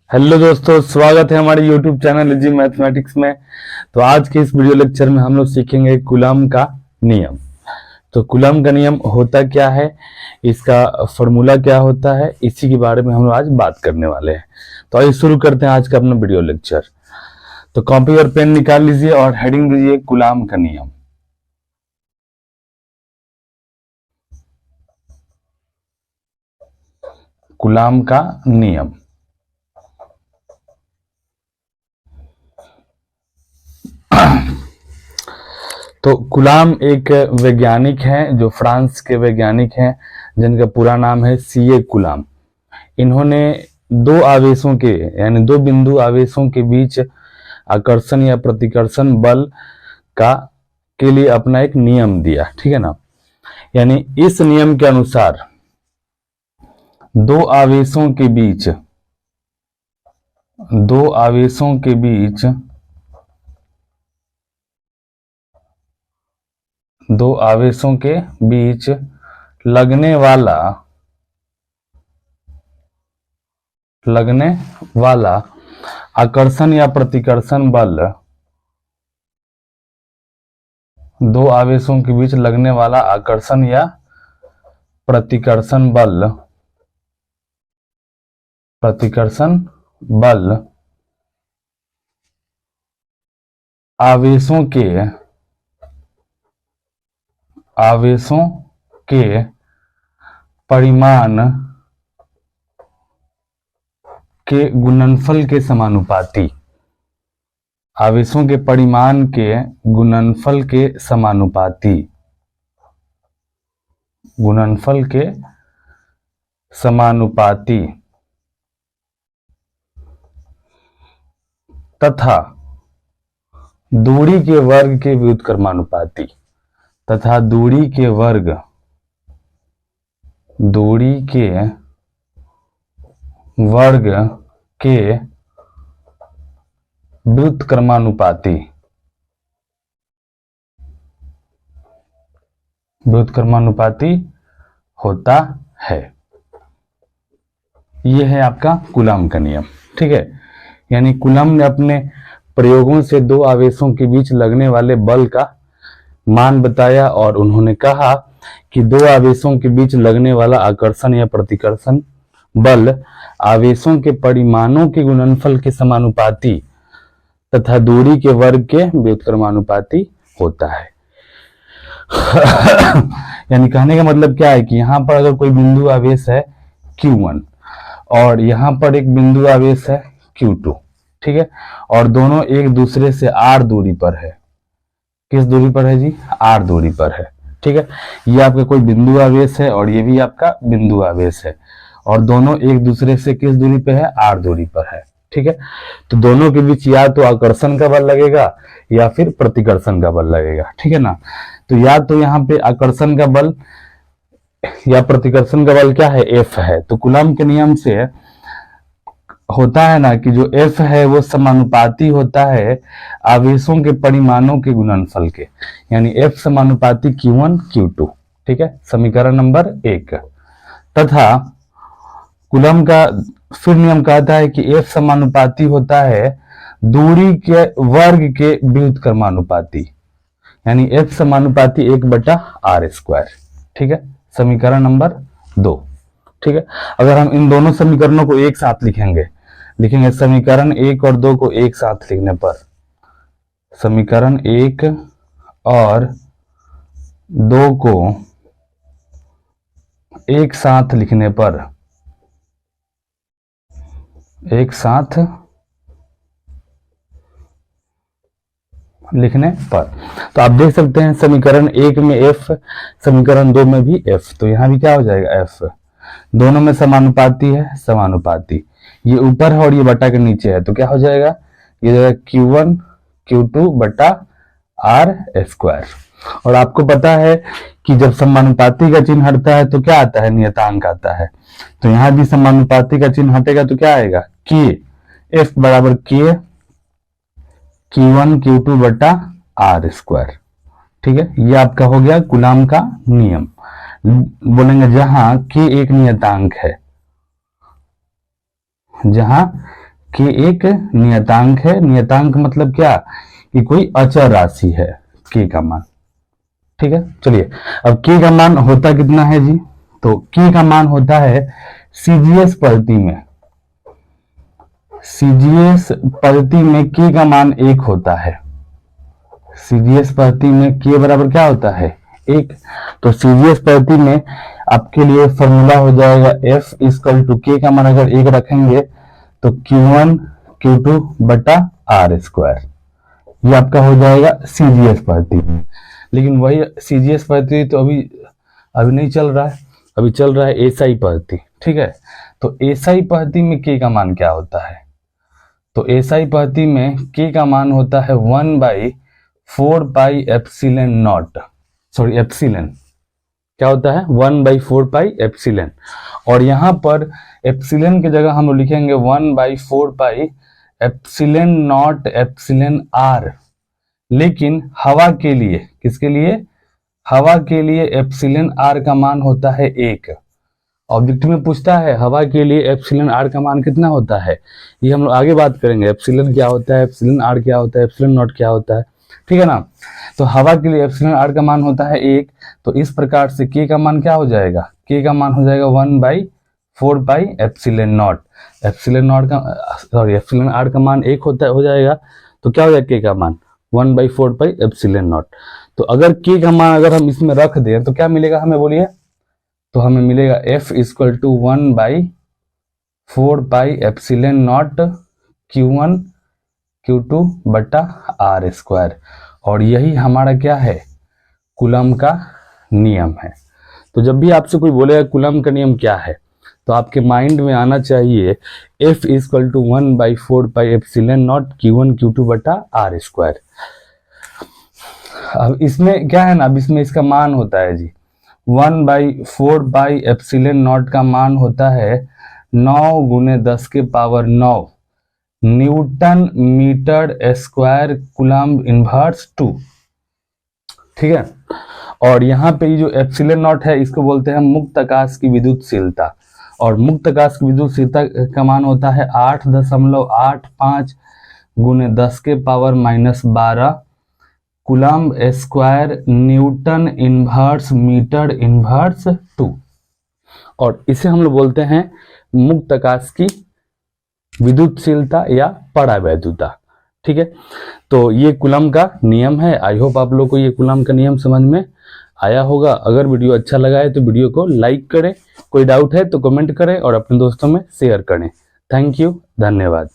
Hello दोस्तों, स्वागत है हमारे YouTube चैनल इजी मैथमेटिक्स में। तो आज के इस वीडियो लेक्चर में हम लोग सीखेंगे कूलम का नियम। तो कूलम का नियम होता क्या है, इसका फॉर्मूला क्या होता है, इसी के बारे में हम लोग आज बात करने वाले हैं। तो आइए शुरू करते हैं आज का अपना वीडियो लेक्चर। तो कॉपी और पेन निकाल लीजिए और हेडिंग दीजिए कूलम का नियम। कूलम का नियम। तो कूलम एक वैज्ञानिक हैं जो फ्रांस के वैज्ञानिक हैं, जिनका पूरा नाम है सीए कूलम। इन्होंने दो आवेशों के यानी दो बिंदु आवेशों के बीच आकर्षण या प्रतिकर्षण बल का के लिए अपना एक नियम दिया, ठीक है ना। यानी इस नियम के अनुसार दो आवेशों के बीच लगने वाला आकर्षण या प्रतिकर्षण बल, दो आवेशों के बीच लगने वाला आकर्षण या प्रतिकर्षण बल आवेशों के परिमाण के गुणनफल के समानुपाती, आवेशों के परिमाण के गुणनफल के समानुपाती तथा दूरी के वर्ग के व्युत्क्रमानुपाती व्युत्क्रमानुपाती होता है। यह है आपका कूलम का नियम, ठीक है। यानी कूलम ने अपने प्रयोगों से दो आवेशों के बीच लगने वाले बल का मान बताया और उन्होंने कहा कि दो आवेशों के बीच लगने वाला आकर्षण या प्रतिकर्षण बल आवेशों के परिमाणों के गुणनफल के समानुपाती तथा दूरी के वर्ग के व्युत्क्रमानुपाती होता है। यानी कहने का मतलब क्या है कि यहां पर अगर कोई बिंदु आवेश है Q1 और यहां पर एक बिंदु आवेश है Q2, ठीक है, और दोनों एक दूसरे से r दूरी पर है। किस दूरी पर है जी? r दूरी पर है, ठीक है। ये आपका कोई बिंदु आवेश है और ये भी आपका बिंदु आवेश है और दोनों एक दूसरे से किस दूरी पे है? r दूरी पर है, ठीक है। तो दोनों के बीच या तो आकर्षण का बल लगेगा या फिर प्रतिकर्षण का बल लगेगा, ठीक है ना। तो या तो यहाँ पे आकर्षण का बल या प्रतिकर्षण का बल क्या है? F है। तो कूलम के नियम से होता है ना कि जो F है वो समानुपाती होता है आवेशों के परिमाणों के गुणनफल के, यानी F समानुपाती Q1 Q2, ठीक है, समीकरण नंबर 1। तथा कूलम का फिर नियम कहता है कि F समानुपाती होता है दूरी के वर्ग के व्युत्क्रमानुपाती, यानी F समानुपाती 1/r², ठीक है, समीकरण नंबर 2, ठीक है। अगर हम इन दोनों समीकरणों को एक साथ लिखेंगे समीकरण 1 और 2 को एक साथ लिखने पर, समीकरण 1 और 2 को एक साथ लिखने पर तो आप देख सकते हैं समीकरण 1 में F, समीकरण 2 में भी F, तो यहां भी क्या हो जाएगा? F। दोनों में समानुपाती है, समानुपाती, ये ऊपर है और ये बटा के नीचे है, तो क्या हो जाएगा? ये जाएगा Q1 Q2/r²। और आपको पता है कि जब समानुपाती का चिन्ह हटता है तो क्या आता है? नियतांक आता है। तो यहां भी समानुपाती का चिन्ह हटेगा तो क्या आएगा? K, F बराबर K Q1 Q2/r², ठीक है। ये आपका हो गया कूलम का नियम। बोलेंगे जहां K एक नियतांक है, जहां के एक नियतांक है। नियतांक मतलब क्या, कि कोई अचर राशि है के का मान। ठीक है, चलिए अब के का मान होता कितना है जी, तो के का मान होता है सीजीएस पद्धति में, सीजीएस पद्धति में के का मान 1 होता है। सीजीएस पद्धति में के बराबर क्या होता है, 1। तो सीजीएस पद्धति में आपके लिए फॉर्मूला हो जाएगा F इक्वल टू के का मान अगर 1 रखेंगे तो Q1 Q2 बटा R स्क्वायर, ये आपका हो जाएगा सीजीएस पद्धति में। लेकिन वही सीजीएस पद्धति तो अभी नहीं चल रहा है, अभी चल रहा है एसआई पद्धति। ठीक है, तो एसआई पद्धति में के का मान क्या होता है, तो एसआई पद्धति में के का मान होता है 1/4 pi epsilon not, sorry epsilon क्या होता है 1/4 पाई एप्सिलॉन, और यहां पर एप्सिलॉन की जगह हम लिखेंगे 1/4 pi epsilon not epsilon r. लेकिन हवा के लिए, किसके लिए, हवा के लिए एप्सिलॉन आर का मान होता है 1। ऑब्जेक्टिव में पूछता है हवा के लिए एप्सिलॉन आर का मान कितना होता है, ये हम लोग आगे बात करेंगे, एप्सिलॉन क्या होता है, एप्सिलॉन आर क्या होता है, एप्सिलॉन नॉट क्या होता है। ठीक है ना, तो हवा के लिए एप्सिलॉन आर का मान होता है 1। तो इस प्रकार से के का मान क्या हो जाएगा, के का मान हो जाएगा 1/4 pi epsilon not. Epsilon not का सॉरी एप्सिलॉन आर का मान 1 हो जाएगा, तो क्या हो जाएगा के का मान 1/4 पाई एप्सिलॉन नॉट। तो अगर के का मान अगर हम इसमें रख दें तो क्या मिलेगा हमें, बोलिए, तो हमें मिलेगा F equal to 1/4 pi epsilon not Q1 Q2 बटा R स्क्वायर, और यही हमारा क्या है, कूलम्ब का नियम है। तो जब भी आपसे कोई बोलेगा कूलम्ब का नियम क्या है, तो आपके माइंड में आना चाहिए F equal to 1/4 pi epsilon not Q1 Q2 बटा R स्क्वायर। अब इसमें क्या है ना, अब इसमें इसका मान होता है जी 1/4 पाई एप्सिलॉन नॉट का मान होता है 9 गुने 10 के power 9 newton metre square coulomb inverse 2। ठीक है, और यहाँ पे ये जो एप्सिलॉन नॉट है इसको बोलते हैं मुक्त आकाश की विद्युतशीलता, और मुक्त आकाश की विद्युतशीलता का मान होता है 8.85 गुने 10 के power -12 coulomb square newton inverse metre inverse 2, और इसे हम लोग बोलते हैं मुक्त आकाश की विद्युतशीलता या परावैद्युता। ठीक है, तो ये कूलम्ब का नियम है। आई होप आप लोग को ये कूलम्ब का नियम समझ में आया होगा। अगर वीडियो अच्छा लगा है तो वीडियो को लाइक करें, कोई डाउट है तो कमेंट करें और अपने दोस्तों में शेयर करें। थैंक यू, धन्यवाद।